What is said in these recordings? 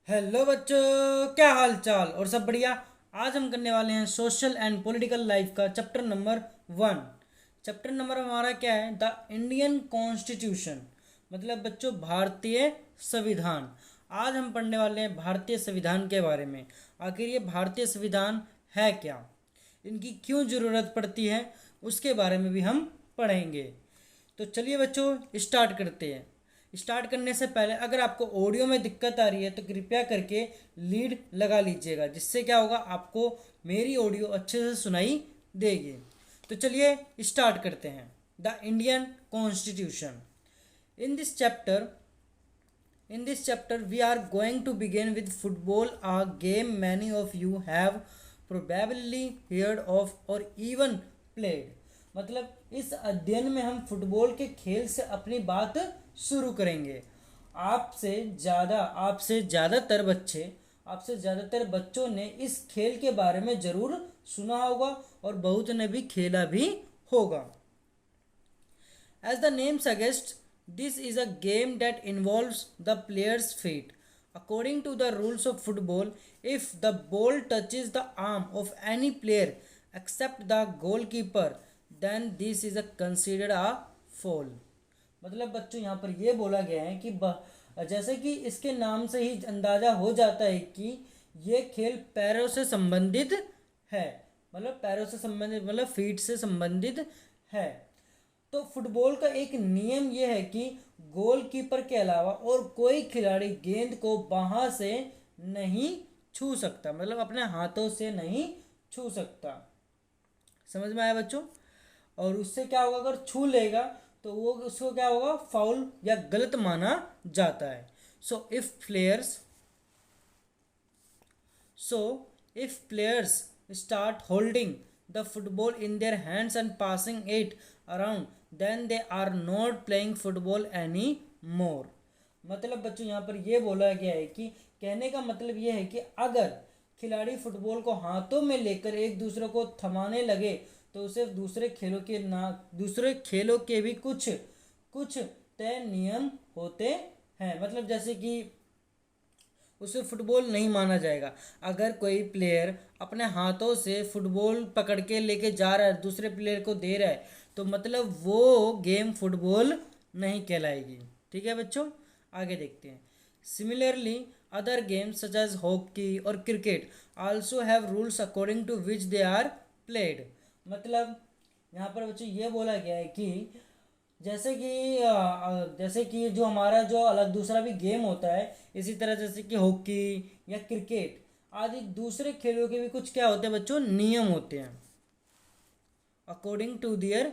Hello बच्चों, क्या हाल चाल और सब बढ़िया। आज हम करने वाले हैं सोशल एंड पॉलिटिकल लाइफ का चैप्टर नंबर 1। चैप्टर नंबर हमारा क्या है? द इंडियन कॉन्स्टिट्यूशन, मतलब बच्चों भारतीय संविधान। आज हम पढ़ने वाले हैं भारतीय संविधान के बारे में। आखिर ये भारतीय संविधान है क्या, इनकी क्यों ज़रूरत पड़ती है, उसके बारे में भी हम पढ़ेंगे। तो चलिए बच्चों स्टार्ट करते हैं। स्टार्ट करने से पहले अगर आपको ऑडियो में दिक्कत आ रही है तो कृपया करके लीड लगा लीजिएगा, जिससे क्या होगा, आपको मेरी ऑडियो अच्छे से सुनाई देगी। तो चलिए स्टार्ट करते हैं। The Indian constitution. In this chapter In this chapter, we are going to begin with football, a game many of you have probably heard of or even played. मतलब इस अध्ययन में हम फुटबॉल के खेल से अपनी बात शुरू करेंगे। आपसे ज़्यादातर बच्चों ने इस खेल के बारे में ज़रूर सुना होगा और बहुत ने भी खेला भी होगा। As the name suggests, this is a game that involves the player's feet. According to the rules of football, if the ball touches the arm of any player except the goalkeeper, then this is considered a foul. मतलब बच्चों यहाँ पर ये बोला गया है कि जैसे कि इसके नाम से ही अंदाज़ा हो जाता है कि ये खेल पैरों से संबंधित है, मतलब पैरों से संबंधित मतलब फीट से संबंधित है। तो फुटबॉल का एक नियम यह है कि गोलकीपर के अलावा और कोई खिलाड़ी गेंद को बाਹਾਂ से नहीं छू सकता, मतलब अपने हाथों से नहीं छू सकता। समझ में आया बच्चों? और उससे क्या होगा, अगर छू लेगा तो वो उसको क्या होगा, फाउल या गलत माना जाता है। So if players start holding the football in their hands and passing it around, then they are not playing football anymore. मतलब बच्चों यहाँ पर ये बोला गया है कि कहने का मतलब ये है कि अगर खिलाड़ी फुटबॉल को हाथों में लेकर एक दूसरे को थमाने लगे तो उसे दूसरे खेलों के भी कुछ कुछ तय नियम होते हैं। मतलब जैसे कि उसे फुटबॉल नहीं माना जाएगा। अगर कोई प्लेयर अपने हाथों से फुटबॉल पकड़ के लेके जा रहा है, दूसरे प्लेयर को दे रहा है, तो मतलब वो गेम फुटबॉल नहीं कहलाएगी। ठीक है बच्चों, आगे देखते हैं। Similarly other games such as hockey और cricket also have rules according to which they are played. मतलब यहाँ पर बच्चों ये बोला गया है कि जैसे कि जो हमारा जो अलग दूसरा भी गेम होता है, इसी तरह जैसे कि हॉकी या क्रिकेट आदि दूसरे खेलों के भी कुछ क्या होते हैं बच्चों, नियम होते हैं। According to their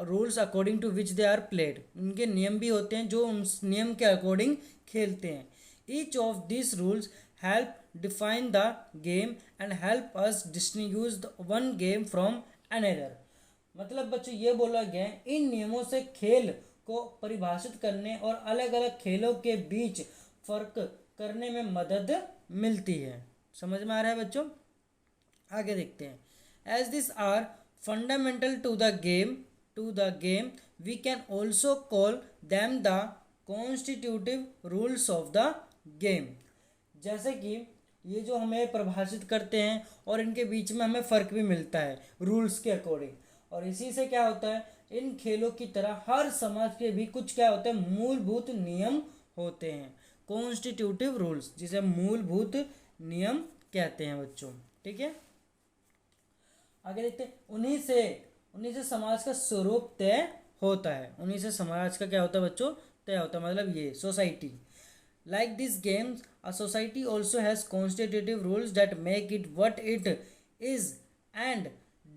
rules according to which they are played, उनके नियम भी होते हैं जो उन नियम के अकॉर्डिंग खेलते हैं। Each of this rules help define the game and help us distinguish one game from another. मतलब बच्चों ये बोला गया है इन नियमों से खेल को परिभाषित करने और अलग अलग खेलों के बीच फर्क करने में मदद मिलती है। समझ में आ रहा है बच्चों? आगे देखते हैं। As this are fundamental to the game we can also call them the constitutive rules of the game. जैसे कि ये जो हमें परिभाषित करते हैं और इनके बीच में हमें फ़र्क भी मिलता है रूल्स के अकॉर्डिंग। और इसी से क्या होता है, इन खेलों की तरह हर समाज के भी कुछ क्या होते हैं, मूलभूत नियम होते हैं। कॉन्स्टिट्यूटिव रूल्स, जिसे मूलभूत नियम कहते हैं बच्चों। ठीक है, आगे देखते हैं। उन्हीं से समाज का स्वरूप तय होता है। उन्हीं से समाज का क्या होता है बच्चों, तय होता है। मतलब ये society like this games a society also has constitutive rules that make it what it is and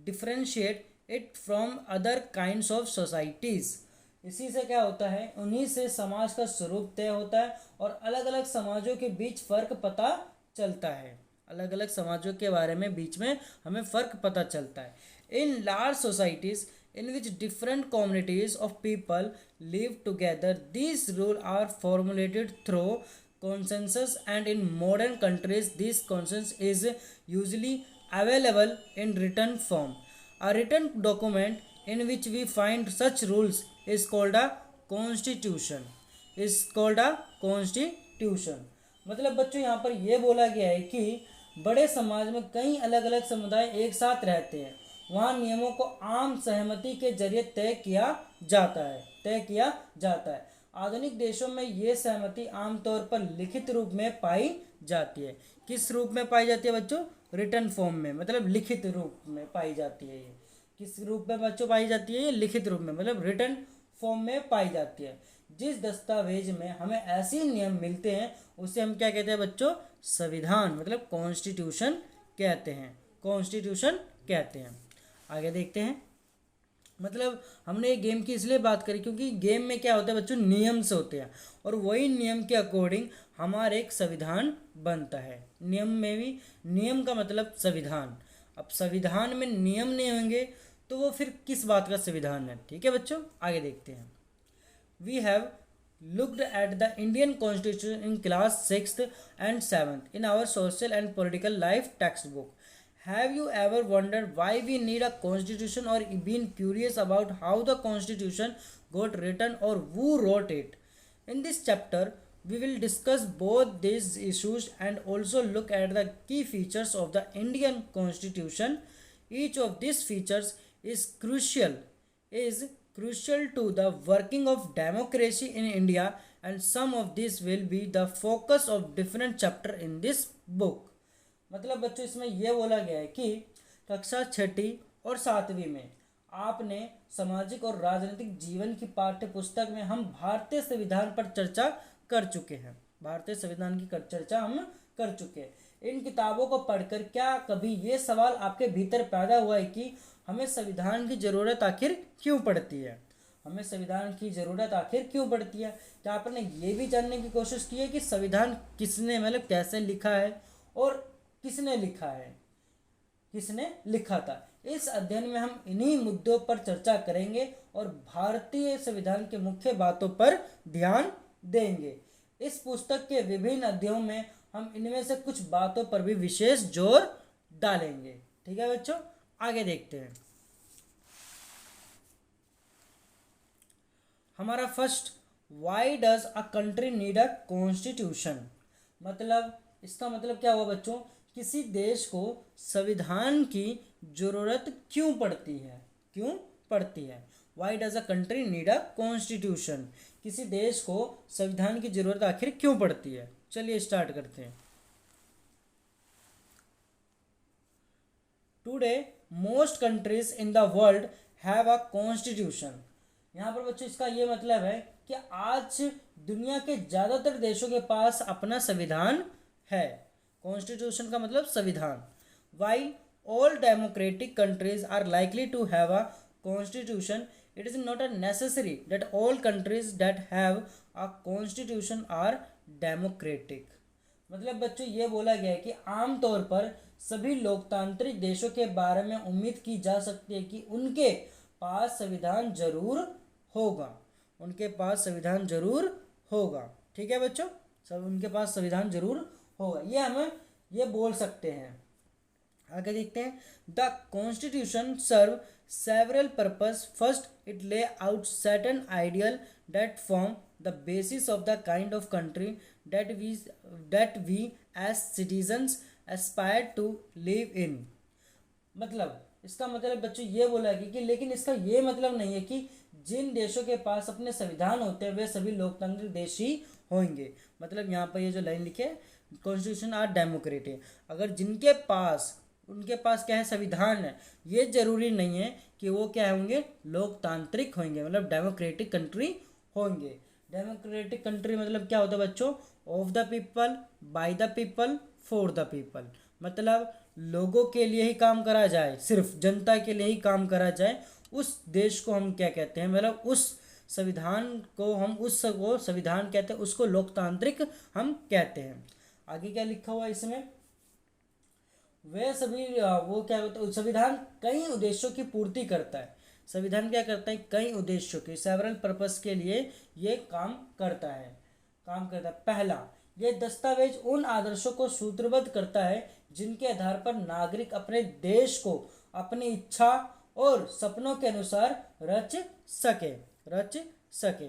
differentiate it from other kinds of societies. इसी से क्या होता है, उन्हीं से समाज का स्वरूप तय होता है और अलग अलग समाजों के बीच फ़र्क पता चलता है। अलग अलग समाजों के बारे में बीच में हमें फ़र्क पता चलता है। In large societies in which different communities of people live together, these rules are formulated through consensus, and in modern countries this consensus is usually available in written form. A written document in which we find such rules is called a constitution. मतलब बच्चों यहाँ पर यह बोला गया है कि बड़े समाज में कई अलग अलग समुदाय एक साथ रहते हैं, वहाँ नियमों को आम सहमति के जरिए तय किया जाता है। आधुनिक देशों में ये सहमति आमतौर पर लिखित रूप में पाई जाती है। किस रूप में पाई जाती है बच्चों? रिटन फॉर्म में, मतलब लिखित रूप में पाई जाती है। ये किस रूप में बच्चों पाई जाती है? ये लिखित रूप में, मतलब रिटन फॉर्म में पाई जाती है। जिस दस्तावेज में हमें ऐसे नियम मिलते हैं उसे हम क्या कहते हैं बच्चों? संविधान, मतलब कॉन्स्टिट्यूशन कहते हैं। कॉन्स्टिट्यूशन कहते हैं। आगे देखते हैं। मतलब हमने ये गेम की इसलिए बात करी क्योंकि गेम में क्या होता है बच्चों? नियम से होते हैं, और वही नियम के अकॉर्डिंग हमारा एक संविधान बनता है। नियम में भी, नियम का मतलब संविधान। अब संविधान में नियम नहीं होंगे तो वो फिर किस बात का संविधान है? ठीक है बच्चों, आगे देखते हैं। We have looked at the Indian Constitution in class 6th and 7th in our social and political life textbook. Have you ever wondered why we need a constitution, or been curious about how the constitution got written or who wrote it? In this chapter, we will discuss both these issues and also look at the key features of the Indian Constitution. Each of these features is crucial to the working of democracy in India, and some of this will be the focus of different chapter in this book. मतलब बच्चों इसमें यह बोला गया है कि कक्षा 6ठी और 7वीं में आपने सामाजिक और राजनीतिक जीवन की पाठ्य पुस्तक में हम भारतीय संविधान पर चर्चा कर चुके हैं। भारतीय संविधान की चर्चा हम कर चुके हैं। इन किताबों को पढ़कर क्या कभी ये सवाल आपके भीतर पैदा हुआ है कि हमें संविधान की ज़रूरत आखिर क्यों पड़ती है? हमें संविधान की ज़रूरत आखिर क्यों पड़ती है? क्या आपने ये भी जानने की कोशिश की है कि संविधान किसने, मतलब कैसे लिखा है और किसने लिखा है, किसने लिखा था? इस अध्ययन में हम इन्हीं मुद्दों पर चर्चा करेंगे और भारतीय संविधान के मुख्य बातों पर ध्यान देंगे। इस पुस्तक के विभिन्न अध्यायों में हम इनमें से कुछ बातों पर भी विशेष जोर डालेंगे। ठीक है बच्चों, आगे देखते हैं। हमारा first, why does a country need a constitution? मतलब इसका मतलब क्या हुआ बच्चों? किसी देश को संविधान की जरूरत क्यों पड़ती है? क्यों पड़ती है? Why does a country need a constitution? किसी देश को संविधान की जरूरत आखिर क्यों पड़ती है? चलिए स्टार्ट करते हैं। Today most countries in the world have a constitution. यहाँ पर बच्चों इसका ये मतलब है कि आज दुनिया के ज़्यादातर देशों के पास अपना संविधान है। कॉन्स्टिट्यूशन का मतलब संविधान। While all democratic countries are likely to have a constitution, it is not a necessary that all countries that have a constitution are democratic. मतलब बच्चों ये बोला गया है कि आमतौर पर सभी लोकतांत्रिक देशों के बारे में उम्मीद की जा सकती है कि उनके पास संविधान जरूर होगा। उनके पास संविधान जरूर होगा। ठीक है बच्चों, सब उनके पास संविधान जरूर होगा, ये हमें ये बोल सकते हैं। आगे देखते हैं। The constitution serve several purpose. First, it lay out certain ideal that form the basis of the kind of country that we as citizens aspire to live in। मतलब इसका मतलब बच्चों ये बोला कि लेकिन इसका ये मतलब नहीं है कि जिन देशों के पास अपने संविधान होते हैं वे सभी लोकतांत्रिक देश ही होंगे। मतलब यहाँ पर ये जो लाइन लिखे कॉन्स्टिट्यूशन आर डेमोक्रेटिक, अगर जिनके पास उनके पास क्या है संविधान है, ये जरूरी नहीं है कि वो क्या होंगे लोकतांत्रिक होंगे, मतलब डेमोक्रेटिक कंट्री होंगे। डेमोक्रेटिक कंट्री मतलब क्या होता है बच्चों? Of the people, by the people, for the people. मतलब लोगों के लिए ही काम करा जाए, सिर्फ जनता के लिए ही काम करा जाए, उस देश को हम क्या कहते हैं? मतलब उस संविधान को हम उसको संविधान कहते हैं, उसको लोकतांत्रिक हम कहते हैं। आगे क्या लिखा हुआ है इसमें? वे सभी वो क्या होता है? संविधान कई उद्देश्यों की पूर्ति करता है। संविधान क्या करता है? कई उद्देश्यों के, सेवरल पर्पस के लिए ये काम करता है। पहला, ये दस्तावेज उन आदर्शों को सूत्रबद्ध करता है जिनके आधार पर नागरिक अपने देश को अपनी इच्छा और सपनों के अनुसार रच सके।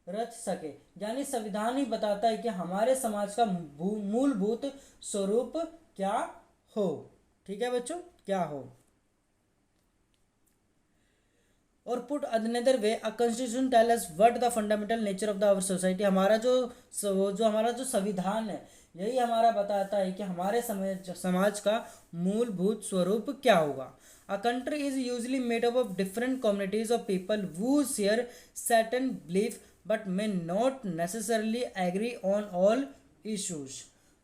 रच सके। यानी संविधान ही बताता है कि हमारे समाज का मूलभूत स्वरूप क्या हो। ठीक है बच्चों, क्या हो। और put another way a constitution tell us what the fundamental nature of the our society. हमारा हमारा जो संविधान है यही हमारा बताता है कि हमारे समाज का मूलभूत स्वरूप क्या होगा। A country is usually made up of different communities of people who share certain belief but may not necessarily agree on all issues.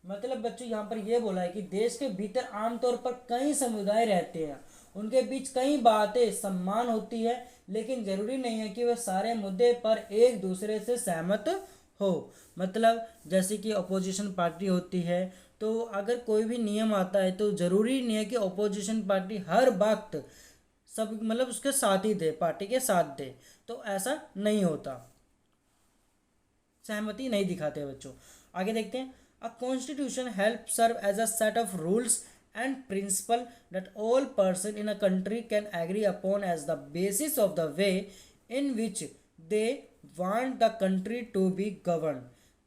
मतलब बच्चों यहाँ पर यह बोला है कि देश के भीतर आमतौर पर कई समुदाय रहते हैं, उनके बीच कई बातें सम्मान होती है, लेकिन जरूरी नहीं है कि वे सारे मुद्दे पर एक दूसरे से सहमत हो। मतलब जैसे कि अपोजिशन पार्टी होती है, तो अगर कोई भी नियम आता है तो जरूरी नहीं है कि अपोजिशन पार्टी हर वक्त सब मतलब उसके साथ ही दे, पार्टी के साथ दे, तो ऐसा नहीं होता, सहमति नहीं दिखाते बच्चों। आगे देखते हैं। A constitution help serve as a set of rules and principle that all person in a country can agree upon as the basis of the way in which they want the country to be govern.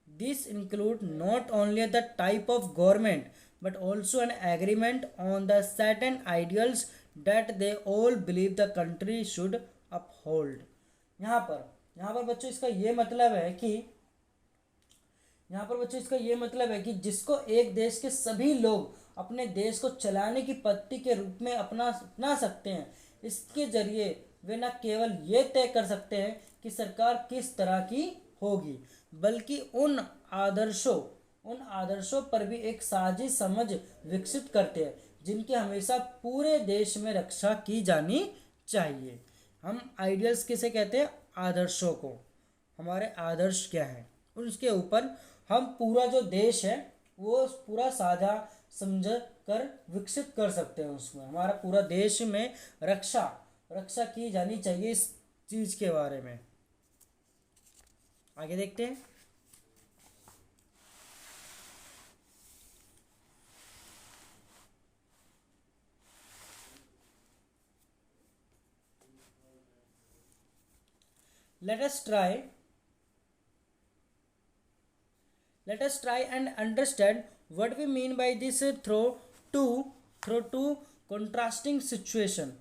This include not only the type of government but also an agreement on the certain ideals that they all believe the country should uphold। यहाँ पर बच्चों इसका ये मतलब है कि जिसको एक देश के सभी लोग अपने देश को चलाने की पद्धति के रूप में अपना सकते हैं। इसके जरिए वे न केवल ये तय कर सकते हैं कि सरकार किस तरह की होगी, बल्कि उन आदर्शों पर भी एक साझी समझ विकसित करते हैं जिनकी हमेशा पूरे देश में रक्षा की जानी चाहिए। हम आइडियल्स किसे कहते हैं? आदर्शों को। हमारे आदर्श क्या हैं, उसके ऊपर हम पूरा जो देश है वो पूरा साझा समझ कर विकसित कर सकते हैं। उसमें हमारा पूरा देश में रक्षा की जानी चाहिए इस चीज के बारे में। आगे देखते हैं। Let us try and understand what we mean by this through two contrasting situation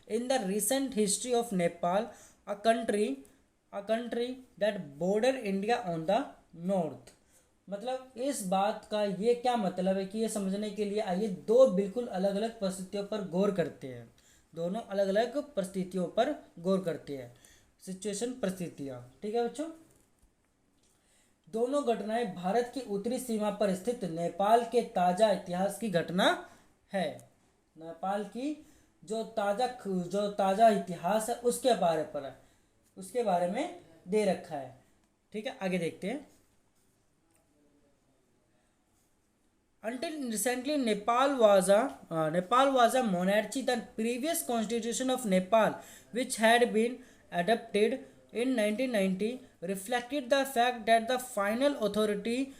in the recent history of Nepal, a country that border India on the north। मतलब इस बात का ये क्या मतलब है कि ये समझने के लिए आइए दो बिल्कुल अलग अलग परिस्थितियों पर गौर करते हैं। दोनों अलग अलग परिस्थितियों पर गौर करते हैं। सिचुएशन, परिस्थितियाँ। ठीक है बच्चों। दोनों घटनाएं भारत की उत्तरी सीमा पर स्थित नेपाल के ताजा इतिहास की घटना है। नेपाल की जो ताजा इतिहास है उसके बारे में दे रखा है। ठीक है, आगे देखते हैं। Until recently, Nepal was a monarchy. The previous constitution of Nepal, which had been adopted in 1990, reflected the fact that the final authority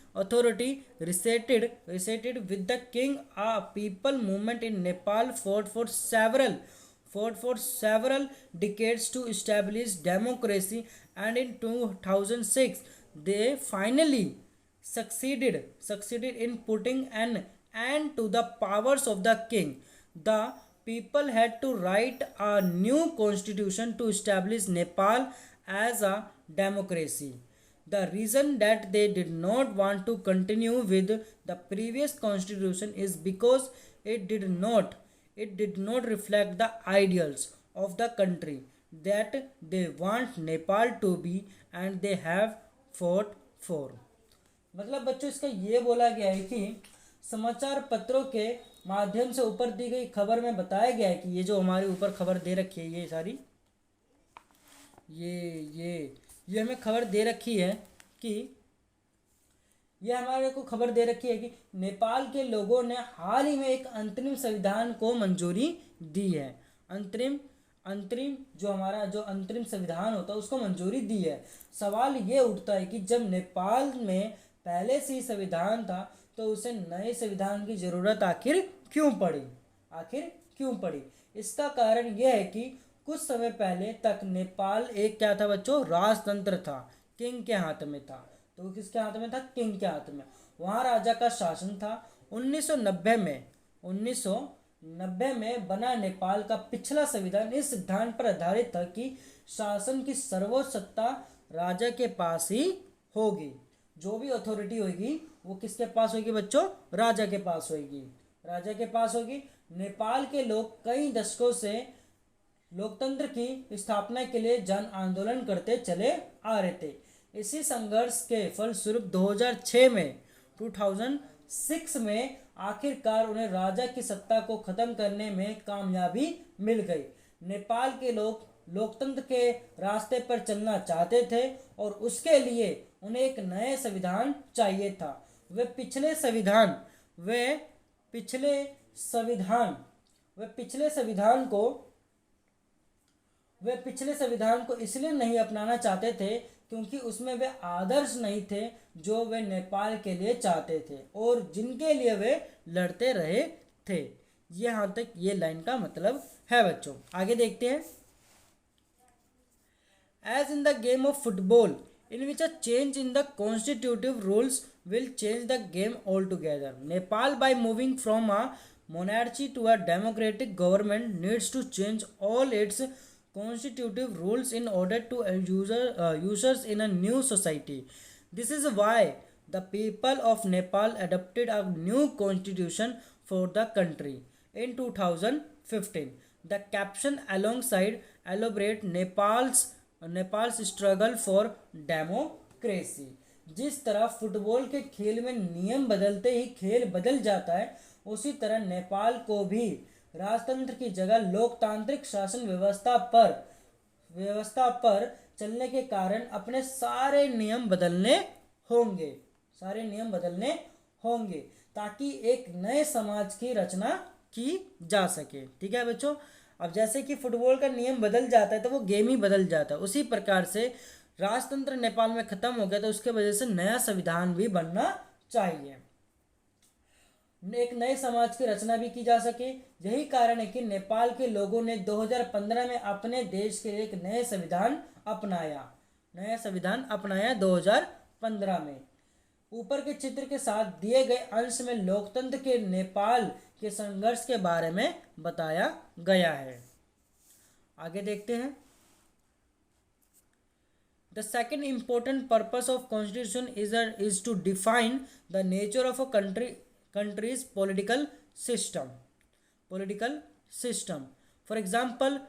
resided with the king. A people movement in Nepal fought for several decades to establish democracy, and in 2006 they finally succeeded in putting an end to the powers of the king. The people had to write a new constitution to establish Nepal as a democracy. The reason that they did not want to continue with the previous constitution is because it did not reflect the ideals of the country that they want Nepal to be, and they have fought for। मतलब बच्चों इसका ये बोला गया है कि समाचार पत्रों के माध्यम से ऊपर दी गई खबर में बताया गया है कि ये जो हमारे ऊपर खबर दे रखी है, ये सारी ये हमें खबर दे रखी है कि ये हमारे को खबर दे रखी है कि नेपाल के लोगों ने हाल ही में एक अंतरिम संविधान को मंजूरी दी है। अंतरिम जो अंतरिम संविधान होता है उसको मंजूरी दी है। सवाल ये उठता है कि जब नेपाल में पहले से ही संविधान था तो उसे नए संविधान की जरूरत आखिर क्यों पड़ी। इसका कारण यह है कि कुछ समय पहले तक नेपाल एक क्या था बच्चों, राजतंत्र था, किंग के हाथ में था। तो किसके हाथ में था, किंग के हाथ में। वहाँ राजा का शासन था। 1990 में बना नेपाल का पिछला संविधान इस सिद्धांत पर आधारित था कि शासन की सर्वोच्च सत्ता राजा के पास ही होगी। जो भी अथॉरिटी होगी वो किसके पास होगी बच्चों, राजा के पास होगी, राजा के पास होगी। नेपाल के लोग कई दशकों से लोकतंत्र की स्थापना के लिए जन आंदोलन करते चले आ रहे थे। इसी संघर्ष के फलस्वरूप 2006 में आखिरकार उन्हें राजा की सत्ता को खत्म करने में कामयाबी मिल गई। नेपाल के लोग लोकतंत्र के रास्ते पर चलना चाहते थे और उसके लिए उन्हें एक नए संविधान चाहिए था। वे पिछले संविधान को इसलिए नहीं अपनाना चाहते थे क्योंकि उसमें वे आदर्श नहीं थे जो वे नेपाल के लिए चाहते थे और जिनके लिए वे लड़ते रहे थे। यहाँ तक ये लाइन का मतलब है बच्चों। आगे देखते हैं। As in the game of football, in which a change in the constitutive rules will change the game altogether. Nepal, by moving from a monarchy to a democratic government, needs to change all its constitutive rules in order to users in a new society. This is why the people of Nepal adopted a new constitution for the country in 2015. The caption alongside elaborate Nepals struggle for democracy. जिस तरह football के खेल में नियम बदलते ही खेल बदल जाता है, उसी तरह नेपाल को भी राजतंत्र की जगह लोकतांत्रिक शासन व्यवस्था पर चलने के कारण अपने सारे नियम बदलने होंगे ताकि एक नए समाज की रचना की जा सके। ठीक है बच्चों। अब जैसे कि फुटबॉल का नियम बदल जाता है तो वो गेम ही बदल जाता है, उसी प्रकार से राजतंत्र नेपाल में खत्म हो गया तो उसके वजह से नया संविधान भी बनना चाहिए, एक नए समाज की रचना भी की जा सके। यही कारण है कि नेपाल के लोगों ने 2015 में अपने देश के लिए एक नया संविधान अपनाया 2015 में। ऊपर के चित्र के साथ दिए गए अंश में लोकतंत्र के नेपाल के संघर्ष के बारे में बताया गया है। आगे देखते हैं। The second important purpose of constitution is to define the nature of a country's political system. For example,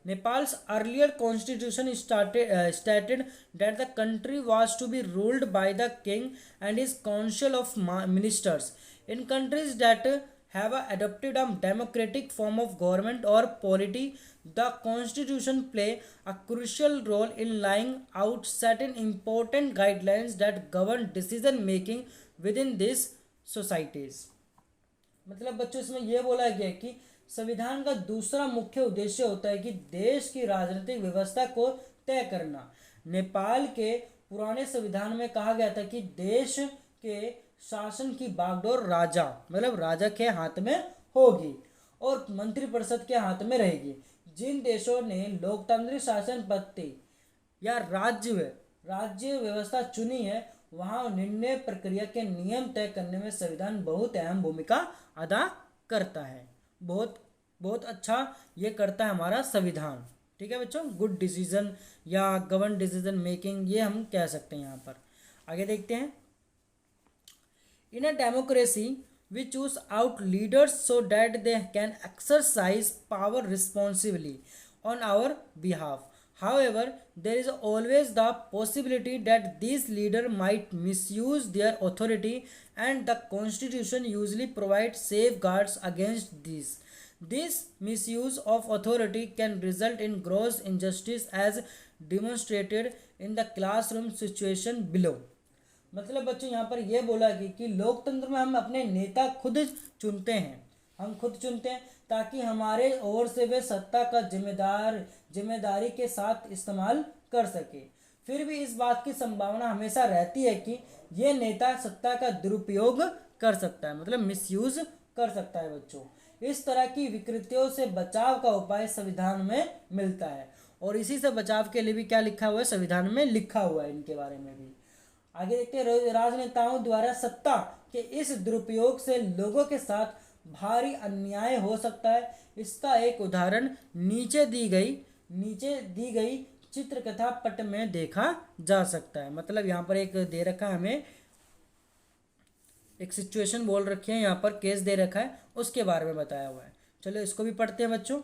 Nepal's earlier constitution stated that the country was to be ruled by the king and his council of ministers. In countries that have adopted a democratic form of government or polity, the constitution play a crucial role in laying out certain important guidelines that govern decision making within these societies. मतलब बच्चों इसमें यह बोला गया कि संविधान का दूसरा मुख्य उद्देश्य होता है कि देश की राजनीतिक व्यवस्था को तय करना। नेपाल के पुराने संविधान में कहा गया था कि देश के शासन की बागडोर राजा के हाथ में होगी और मंत्रिपरिषद के हाथ में रहेगी। जिन देशों ने लोकतांत्रिक शासन पद्धति या राज्य व्यवस्था चुनी है, वहाँ निर्णय प्रक्रिया के नियम तय करने में संविधान बहुत अहम भूमिका अदा करता है। बहुत अच्छा ये करता है हमारा संविधान। ठीक है बच्चों। गुड डिसीजन या गवर्न डिसीजन मेकिंग ये हम कह सकते हैं यहाँ पर। आगे देखते हैं। In a democracy we choose out leaders so that they can exercise power responsibly on our behalf. However, there is always the possibility that these leaders might misuse their authority, and the Constitution usually provides safeguards against this. This misuse of authority can result in gross injustice as demonstrated in the classroom situation below. मतलब बच्चों यहाँ पर यह बोला कि लोकतंत्र में हम अपने नेता खुद चुनते हैं ताकि हमारे ओर से वे सत्ता का जिम्मेदारी के साथ इस्तेमाल कर सके। फिर भी इस बात की संभावना हमेशा रहती है कि ये नेता सत्ता का दुरुपयोग कर सकता है, मतलब मिसयूज कर सकता है बच्चों। इस तरह की विकृतियों से बचाव का उपाय संविधान में मिलता है, और इसी से बचाव के लिए भी क्या लिखा हुआ है, संविधान में लिखा हुआ है इनके बारे में भी। आगे देखते हैं, राजनेताओं द्वारा सत्ता के इस दुरुपयोग से लोगों के साथ भारी अन्याय हो सकता है। इसका एक उदाहरण नीचे दी गई चित्रकथा पट में देखा जा सकता है। मतलब यहाँ पर एक दे रखा है हमें, एक सिचुएशन बोल रखी है, यहाँ पर केस दे रखा है, उसके बारे में बताया हुआ है। चलो इसको भी पढ़ते हैं बच्चों।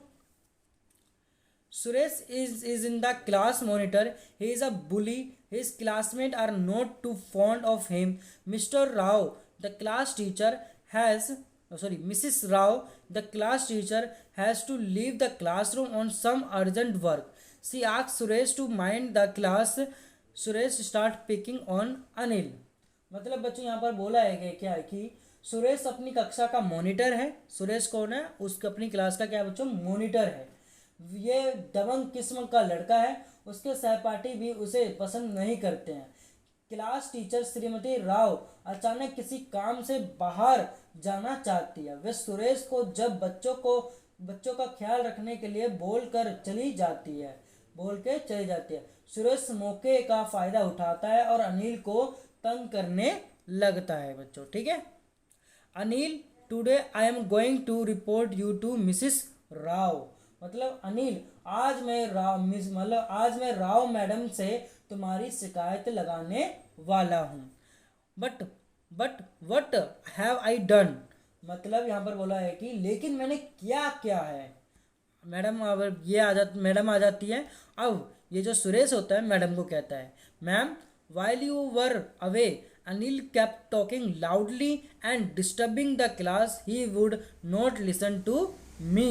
Suresh is in the class monitor. He is a bully. His classmates are not too fond of him. Mr. Rao, the class teacher, Mrs. Rao, the class teacher, has to leave the classroom on some urgent work. She asks Suresh to mind the class. Suresh start picking on Anil. मतलब बच्चों यहाँ पर बोला है क्या है कि सुरेश अपनी कक्षा का मॉनिटर है। सुरेश कौन है, उसके अपनी क्लास का क्या है बच्चों, मॉनिटर है। ये दबंग किस्म का लड़का है, उसके सहपाठी भी उसे पसंद नहीं करते हैं। क्लास टीचर श्रीमती राव अचानक किसी काम से बाहर जाना चाहती है। वे सुरेश को जब बच्चों का ख्याल रखने के लिए बोल के चली जाती है। सुरेश मौके का फायदा उठाता है और अनिल को तंग करने लगता है बच्चों, ठीक है। Anil, today I am going to report you to Mrs Rao. मतलब अनिल, आज मैं राव मैडम से तुम्हारी शिकायत लगाने वाला हूँ। But what have I done. मतलब यहाँ पर बोला है कि लेकिन मैंने क्या क्या है। मैडम आ जाती है। अब ये जो सुरेश होता है मैडम को कहता है, ma'am, while you were away, Anil kept talking loudly and disturbing the class. He would not listen to me.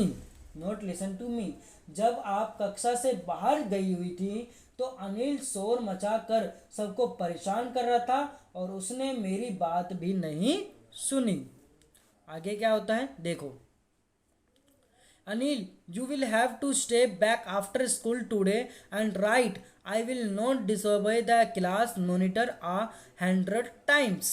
जब आप कक्षा से बाहर गई हुई थी तो अनिल शोर मचाकर सबको परेशान कर रहा था और उसने मेरी बात भी नहीं सुनी। आगे क्या होता है देखो। Anil, you will have to stay back after school today and write. I will not disobey the class monitor 100 times.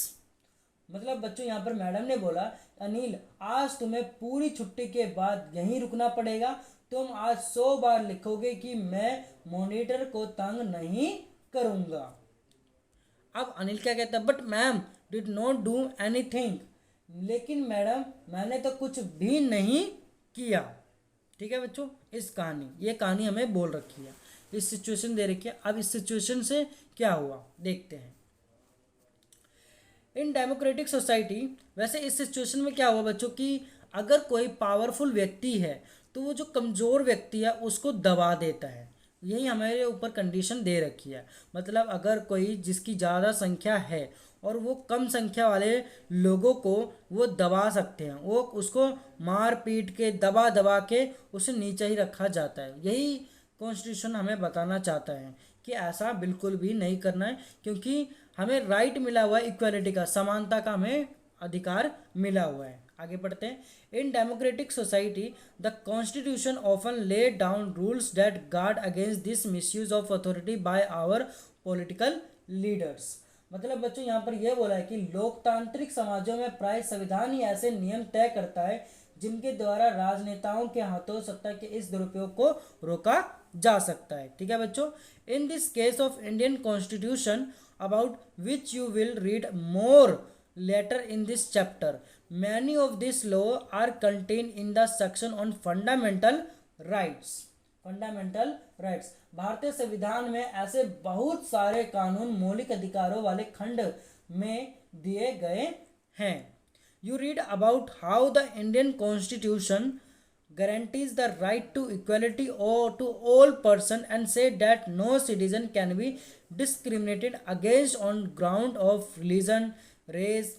मतलब बच्चों यहाँ पर मैडम ने बोला, अनिल, आज तुम्हें पूरी छुट्टी के बाद यहीं रुकना पड़ेगा। तुम आज 100 बार लिखोगे कि मैं मॉनिटर को तंग नहीं करूँगा। अब अनिल क्या कहता है, but ma'am did not do anything. लेकिन मैडम, मैंने तो कुछ भी नहीं किया। ठीक है बच्चों, ये कहानी हमें बोल रखी है, इस सिचुएशन दे रखी है। अब इस सिचुएशन से क्या हुआ देखते हैं। इन डेमोक्रेटिक सोसाइटी, वैसे इस सिचुएशन में क्या हुआ बच्चों कि अगर कोई पावरफुल व्यक्ति है तो वो जो कमज़ोर व्यक्ति है उसको दबा देता है। यही हमारे ऊपर कंडीशन दे रखी है। मतलब अगर कोई जिसकी ज़्यादा संख्या है और वो कम संख्या वाले लोगों को वो दबा सकते हैं, वो उसको मार पीट के दबा के उसे नीचे ही रखा जाता है। यही कॉन्स्टिट्यूशन हमें बताना चाहता है कि ऐसा बिल्कुल भी नहीं करना है, क्योंकि हमें राइट मिला हुआ है इक्वालिटी का, समानता का हमें अधिकार मिला हुआ है। आगे पढ़ते हैं। In democratic society the constitution often lay down rules that guard against this misuse of authority by our political leaders. मतलब बच्चों यहाँ पर यह बोला है कि लोकतांत्रिक समाजों में प्राय संविधान ही ऐसे नियम तय करता है जिनके द्वारा राजनेताओं के हाथों सत्ता के इस दुरुपयोग को रोका जा सकता है। ठीक है बच्चों, in this case of Indian constitution about which you will read more later in this chapter, many of this law are contain in the section on fundamental rights. भारतीय संविधान में ऐसे बहुत सारे कानून मौलिक अधिकारों वाले खंड में दिए गए हैं। You read about how the Indian constitution guarantees the right to equality or to all person and say that no citizen can be discriminated against on ground of religion, race,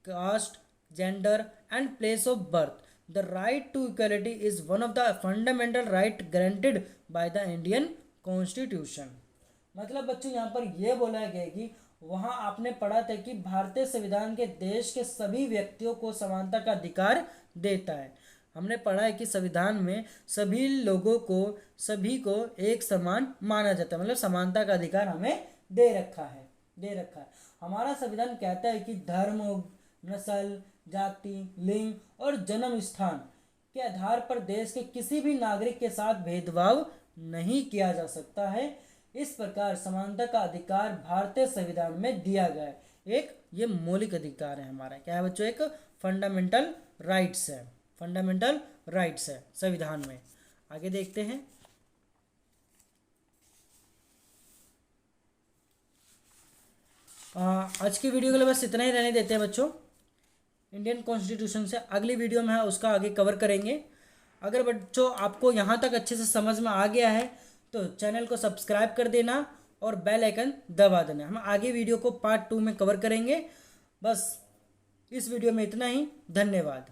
caste, gender and place of birth. The right to equality is one of the fundamental right granted by the Indian Constitution. मतलब बच्चों यहाँ पर यह बोला गया कि वहाँ आपने पढ़ा था कि भारतीय संविधान के देश के सभी व्यक्तियों को समानता का अधिकार देता है। हमने पढ़ा है कि संविधान में सभी लोगों को, सभी को एक समान माना जाता है, मतलब समानता का अधिकार हमें दे रखा है। हमारा संविधान कहता है कि धर्म, नस्ल, जाति, लिंग और जन्म स्थान के आधार पर देश के किसी भी नागरिक के साथ भेदभाव नहीं किया जा सकता है। इस प्रकार समानता का अधिकार भारतीय संविधान में दिया गया है। एक ये मौलिक अधिकार है हमारा, क्या है बच्चों, एक फंडामेंटल राइट्स है, फंडामेंटल राइट्स है संविधान में। आगे देखते हैं। आज की वीडियो के लिए बस इतना ही रहने देते हैं बच्चों। इंडियन कॉन्स्टिट्यूशन से अगली वीडियो में उसका आगे कवर करेंगे। अगर बच्चों आपको यहाँ तक अच्छे से समझ में आ गया है तो चैनल को सब्सक्राइब कर देना और बेल आइकन दबा देना। हम आगे वीडियो को पार्ट 2 में कवर करेंगे। बस इस वीडियो में इतना ही। धन्यवाद।